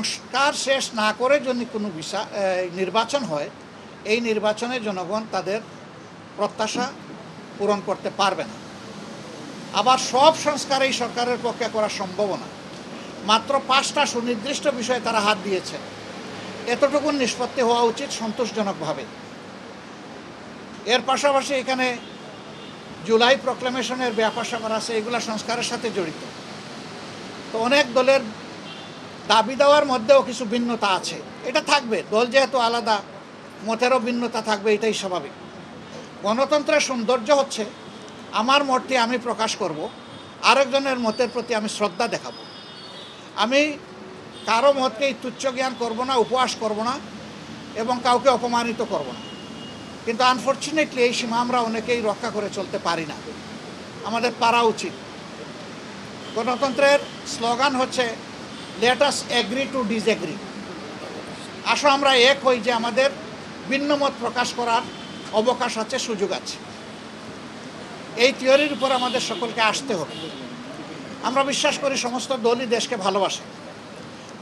সংস্কার শেষ না করে যদি কোনো নির্বাচন হয়, এই নির্বাচনে জনগণ তাদের প্রত্যাশা পূরণ করতে পারবে না। আবার সব সংস্কার এই সরকারের পক্ষে করা সম্ভব না। মাত্র 5টা সুনির্দিষ্ট বিষয়ে তারা হাত দিয়েছে। এতটুকু নিষ্পত্তি হওয়া উচিত সন্তোষজনকভাবে। এর পাশাপাশি এখানে জুলাই প্রক্লেমেশনের ব্যাপার স্যাপার আছে, এগুলো সংস্কারের সাথে জড়িত। তো অনেক দলের দাবি দেওয়ার মধ্যেও কিছু ভিন্নতা আছে, এটা থাকবে। দল যেহেতু আলাদা, মতেরও ভিন্নতা থাকবে, এটাই স্বাভাবিক। গণতন্ত্রের সৌন্দর্য হচ্ছে আমার মতটি আমি প্রকাশ করব, আরেকজনের মতের প্রতি আমি শ্রদ্ধা দেখাবো। আমি কারো মতকে তুচ্ছ জ্ঞান করব না, উপহাস করব না, এবং কাউকে অপমানিত করব না। কিন্তু আনফর্চুনেটলি এই সীমা আমরা অনেকেই রক্ষা করে চলতে পারি না। আমাদের পারা উচিত। গণতন্ত্রের স্লোগান হচ্ছে let us agree to disagree. আসো আমরা এক হই যে আমাদের ভিন্ন মত প্রকাশ করার অবকাশ আছে, সুযোগ আছে। এই থিওরির উপর আমাদের সকলকে আসতে হবে। আমরা বিশ্বাস করি সমস্ত দলই দেশকে ভালোবাসে।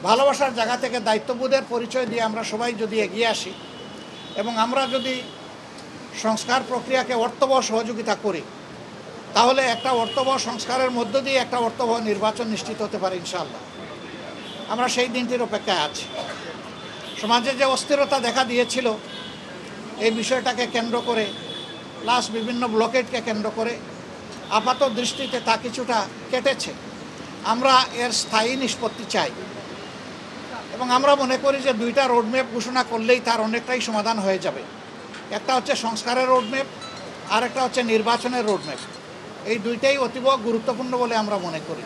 ভালোবাসার জায়গা থেকে দায়িত্ববোধের পরিচয় দিয়ে আমরা সবাই যদি এগিয়ে আসি এবং আমরা যদি সংস্কার প্রক্রিয়াকে অর্থবহ সহযোগিতা করি, তাহলে একটা অর্থবহ সংস্কারের মধ্য দিয়ে একটা অর্থবহ নির্বাচন নিশ্চিত হতে পারে ইনশাআল্লাহ। আমরা সেই দিনটির অপেক্ষায় আছি। সমাজে যে অস্থিরতা দেখা দিয়েছিল, এই বিষয়টাকে কেন্দ্র করে প্লাস বিভিন্ন ব্লকেটকে কেন্দ্র করে আপাত দৃষ্টিতে তা কিছুটা কেটেছে। আমরা এর স্থায়ী নিষ্পত্তি চাই এবং আমরা মনে করি যে 2টা রোডম্যাপ ঘোষণা করলেই তার অনেকটাই সমাধান হয়ে যাবে। একটা হচ্ছে সংস্কারের রোডম্যাপ, আর একটা হচ্ছে নির্বাচনের রোডম্যাপ। এই দুইটাই অতীব গুরুত্বপূর্ণ বলে আমরা মনে করি।